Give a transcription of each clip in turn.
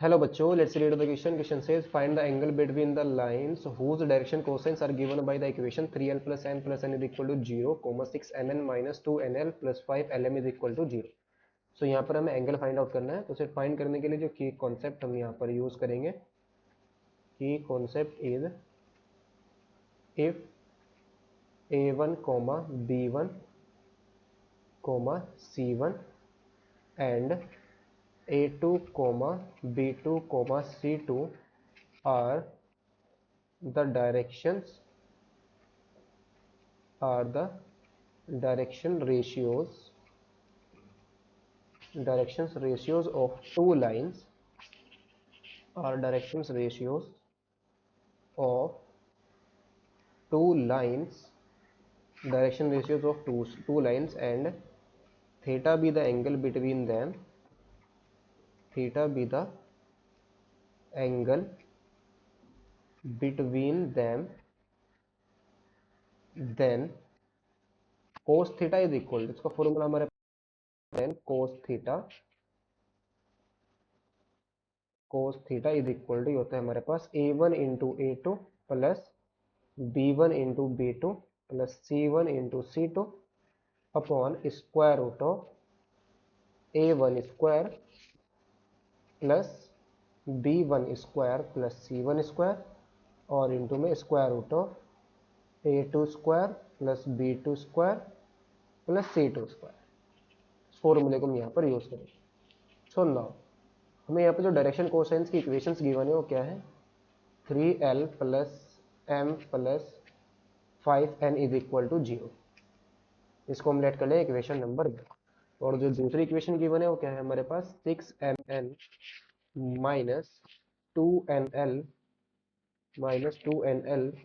Hello बच्चों, let's read the question. Question says find the angle between the lines whose direction cosines are given by the equation 3l plus n is equal to 0, 6mn minus 2nl plus 5lm is equal to 0. So यहाँ पर हमें angle find out करना है. तो उसे find करने के लिए जो की कॉन्सेप्ट हम यहाँ पर यूज करेंगे, की concept is if a1 b1 c1 and a2 b2 c2 are the directions are the direction ratios of two lines or of two lines direction ratios of two lines and theta be the angle between them, then cos theta is equal to, इसका formula हमारे then cos theta is equal to होता है हमारे पास a1 into a2 plus b1 into b2 plus c1 into c2 upon square root of a1 square plus b1 square plus c1 square और into में square root of a2 square plus b2 square plus c2 square. इस फॉर्मूले को हम यहाँ पर use करेंगे. So now हमें यहाँ पर जो डायरेक्शन कोसाइंस की इक्वेशंस गिवन है वो क्या है, 3l plus m plus 5n is equal to 0. इसको हम लेट कर लें इक्वेशन नंबर 2. और जो दूसरी इक्वेशन गिवन है वो क्या है हमारे पास, 6mn माइनस 2nl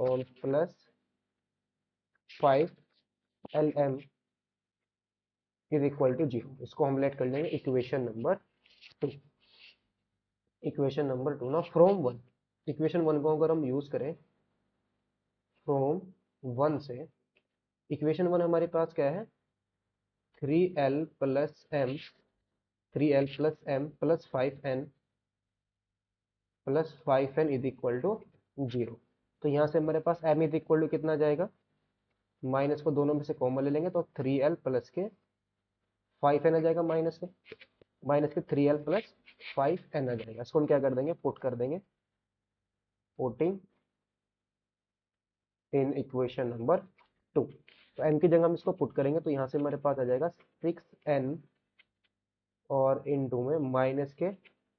और plus 5lm is equal to 0. इसको हम लेट कर लेंगे इक्वेशन नंबर 2. ना फ्रॉम 1, इक्वेशन 1 को अगर हम यूज करें फ्रॉम 1 से, इक्वेशन 1 हमारे पास क्या है, 3l plus m plus 5n is equal to 0. तो यहाँ से हमारे पास m इज इक्वल टू कितना जाएगा, माइनस को दोनों में से कॉमन ले लेंगे तो 3l प्लस के 5n आ जाएगा, माइनस के 3l प्लस 5n आ जाएगा. इसको हम क्या कर देंगे, पुट कर देंगे, पुटिंग इन इक्वेशन नंबर 2. तो n की जगह हम इसको पुट करेंगे तो यहाँ से हमारे पास आ जाएगा 6n और इनटू में माइनस के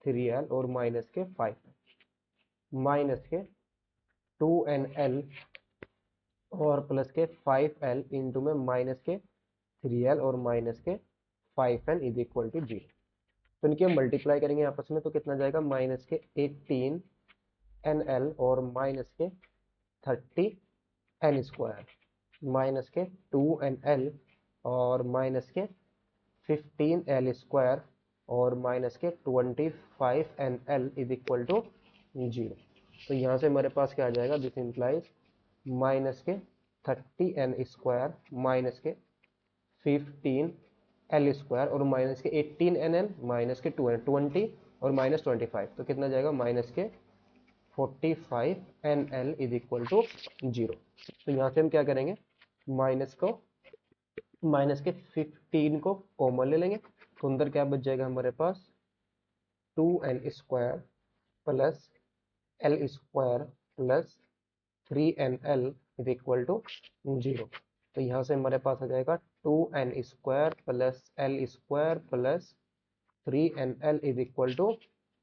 3l और माइनस के 5 माइनस के 2nl और प्लस के 5l इंटू में माइनस के 3l और माइनस के 5n इज इक्वल टू 0. तो इनकी हम मल्टीप्लाई करेंगे आपस में तो कितना जाएगा, माइनस के 18nl और माइनस के 30n स्क्वायर माइनस के 2nl और माइनस के 15l स्क्वायर और माइनस के 25nl इज इक्वल टू 0. तो यहाँ से हमारे पास क्या आ जाएगा, दिस इंप्लाइज माइनस के 30n स्क्वायर माइनस के 15l स्क्वायर और माइनस के 18nl माइनस के 20 और माइनस 25. तो कितना जाएगा, माइनस के 45nl इज इक्वल टू 0. तो यहाँ से हम क्या करेंगे, माइनस के 15 को कॉमन ले लेंगे तो अंदर क्या बच जाएगा हमारे पास, 2n square plus l square plus 3nl is equal to 0. तो यहाँ से हमारे पास आ जाएगा 2n square plus l square plus 3nl is equal to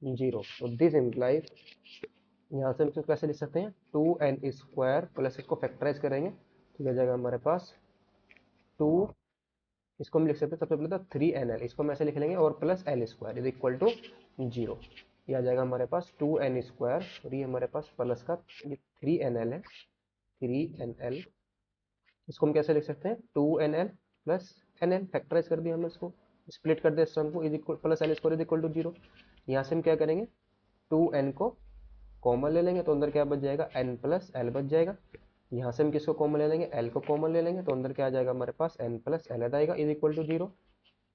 0. तो दिस इम्प्लाइज, यहाँ से हम इसको कैसे लिख सकते हैं, 2n स्क्वायर प्लस इसको फैक्टराइज करेंगे तो क्या जाएगा हमारे पास 2, इसको हम लिख सकते हैं सबसे पहले तो 3nl, इसको हम ऐसे लिख लेंगे और plus l square is equal to 0. ये आ जाएगा हमारे पास 2n स्क्वायर और ये हमारे पास प्लस का ये 3nl है, 3nl. इसको हम कैसे लिख सकते हैं, 2nl प्लस nl, फैक्टराइज कर दिया हमने, इसको स्प्लिट कर दिया इस टर्म को, is equal plus l square is equal to 0. यहाँ से हम क्या करेंगे, 2n को कॉमन ले लेंगे तो अंदर क्या बच जाएगा, n प्लस l बच जाएगा. यहाँ से हम किसको कॉमन ले लेंगे, l को कॉमन ले लेंगे तो अंदर क्या आ जाएगा हमारे पास, n प्लस l आएगा इज इक्वल टू 0.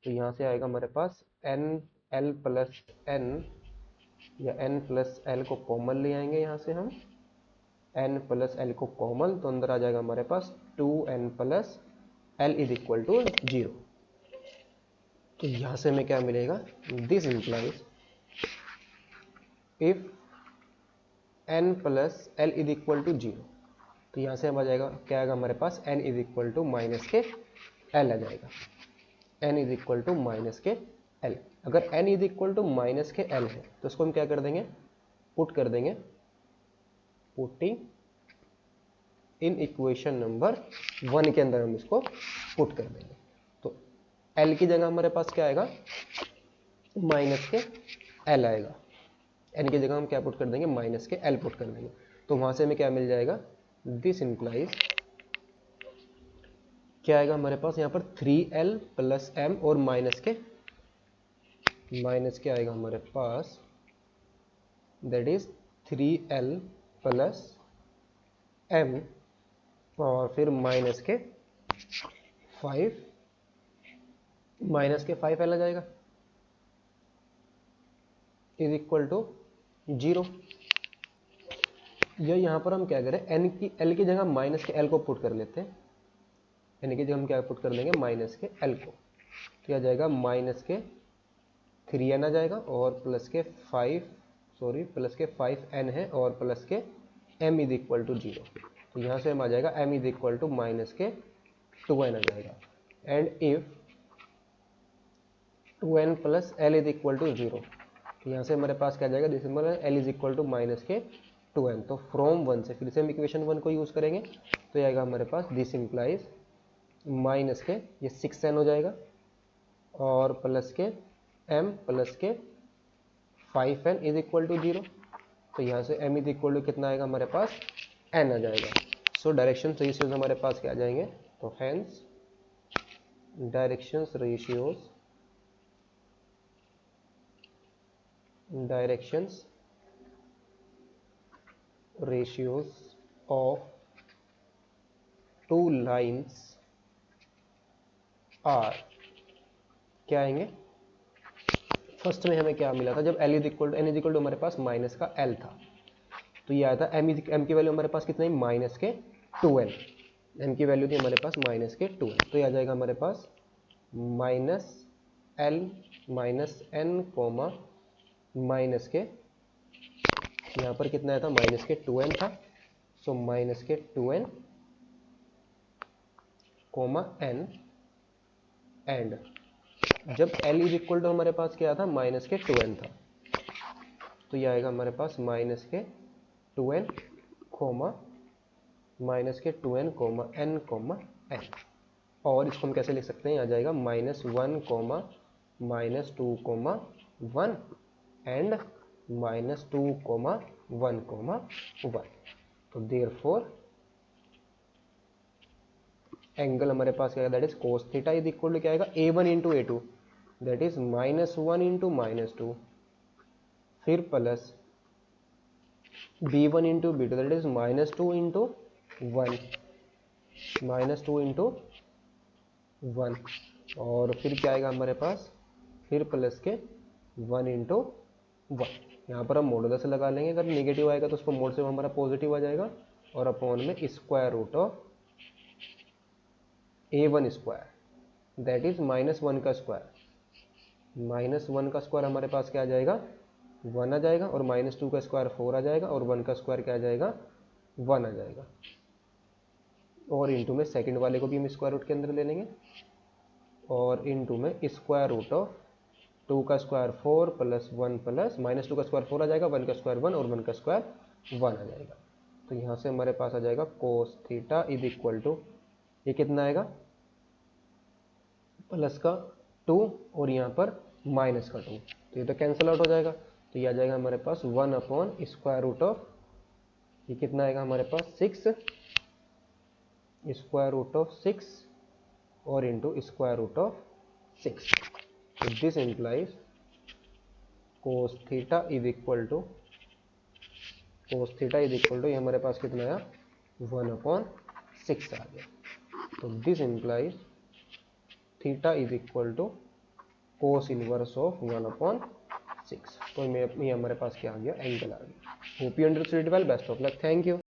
तो यहाँ से आएगा हमारे पास n l प्लस n या n प्लस एल को कॉमन ले आएंगे यहाँ से हम, n प्लस एल को कॉमन, तो अंदर आ जाएगा हमारे पास 2n plus L is equal to 0। तो यहाँ से हमें क्या मिलेगा, this implies if n plus L is equal to 0, तो यहाँ से हम आ जाएगा क्या आएगा हमारे पास, n is equal to minus K l आ जाएगा, n is equal to minus K l। अगर n is equal to minus K l है तो इसको हम क्या कर देंगे, पुट कर देंगे, पुटिंग इन इक्वेशन नंबर 1 के अंदर हम इसको पुट कर देंगे। तो l की जगह हमारे पास क्या आएगा, माइनस के l आएगा, n की जगह हम क्या पुट कर देंगे, माइनस के l पुट कर देंगे। तो वहां से हमें क्या मिल जाएगा, दिस इंप्लाइज क्या आएगा हमारे पास यहाँ पर 3l प्लस m और माइनस के आएगा हमारे पास, that is 3l plus m और फिर माइनस के 5l आ जाएगा इज इक्वल टू 0। या यहाँ पर हम क्या करें, l की जगह माइनस के l को पुट कर लेते हैं, n की जगह हम क्या पुट कर देंगे, माइनस के l को, तो आ जाएगा माइनस के 3n आ जाएगा और प्लस के 5n है और प्लस के m इज इक्वल टू 0। तो यहाँ से हम आ जाएगा m is equal to minus K 2n आ जाएगा। And if 2n plus l is equal to 0, तो यहाँ से हमारे पास क्या जाएगा, दिसंबर l is equal to minus K 2n। तो फ्रॉम 1 से फिर से हम इक्वेशन 1 को यूज़ करेंगे, तो आएगा हमारे पास दिस इंप्लाइज माइनस के ये 6n हो जाएगा और प्लस के m प्लस के 5n इज इक्वल टू 0। तो यहाँ से m इज इक्वल टू कितना आएगा हमारे पास, n आ जाएगा। सो डायरेक्शन रेशियोज हमारे पास क्या आ जाएंगे, तो hence directions ratios of two lines are क्या आएंगे, फर्स्ट में हमें क्या मिला था, जब l is equal to n is equal to हमारे पास माइनस का l था, तो ये आया था m की वैल्यू हमारे पास कितना है, माइनस के 2n, m की वैल्यू थी हमारे पास माइनस के 2n। तो ये आ जाएगा हमारे पास minus l minus n comma minus K, यहाँ पर कितना आया था, माइनस के 2n था, so minus K 2n coma n, and जब l इज इक्वल टू हमारे पास क्या था, माइनस के 2n था, तो ये आएगा हमारे पास minus K 2n coma minus K 2n coma n coma n। और इसको हम कैसे लिख सकते हैं, आ जाएगा minus 1 comma minus 2 comma 1 and minus 2 comma 1 comma 1। तो देयरफॉर एंगल हमारे पास क्या है, that is cos theta is equal to क्या आएगा, a1 into a2, that is minus 1 into minus 2, फिर plus b1 into b2, that is minus 2 into 1, minus 2 into 1, और फिर क्या आएगा हमारे पास, फिर प्लस के 1 इंटू 1। यहाँ पर हम मॉडुलस से लगा लेंगे, अगर नेगेटिव आएगा तो उसको मोड से हमारा पॉजिटिव आ जाएगा, और अपॉन में square root of a1 square, that is minus 1 का स्क्वायर, माइनस 1 का स्क्वायर हमारे पास क्या आ जाएगा, 1 आ जाएगा, और माइनस 2 का स्क्वायर 4 आ जाएगा, और 1 का स्क्वायर क्या आ जाएगा, 1 आ जाएगा, और इंटू में सेकंड वाले को भी हम स्क्वायर रूट के अंदर ले लेंगे, और इंटू में स्क्वायर रूट ऑफ 2 का स्क्वायर 4 प्लस 1 प्लस माइनस 2 का स्क्वायर 4 आ जाएगा, 1 का स्क्वायर 1 और 1 का स्क्वायर 1 आ जाएगा। तो यहाँ से हमारे पास आ जाएगा cos theta is equal to, ये कितना आएगा, प्लस का 2 और यहाँ पर माइनस का 2, तो ये तो कैंसिल आउट हो जाएगा, तो ये आ जाएगा हमारे पास 1 अपॉन स्क्वायर रूट ऑफ, ये कितना आएगा हमारे पास 6 स्क्वायर रूट ऑफ 6 और इंटू स्क्वायर रूट ऑफ 6। तो this implies cos theta is equal to ये हमारे पास कितना आया, 1 अपॉन 6 आ गया। तो this implies theta is equal to cos inverse of 1 upon 6। तो ये हमारे पास क्या आ गया, एंगल आ गया। Hope you understood well, best of luck, thank you.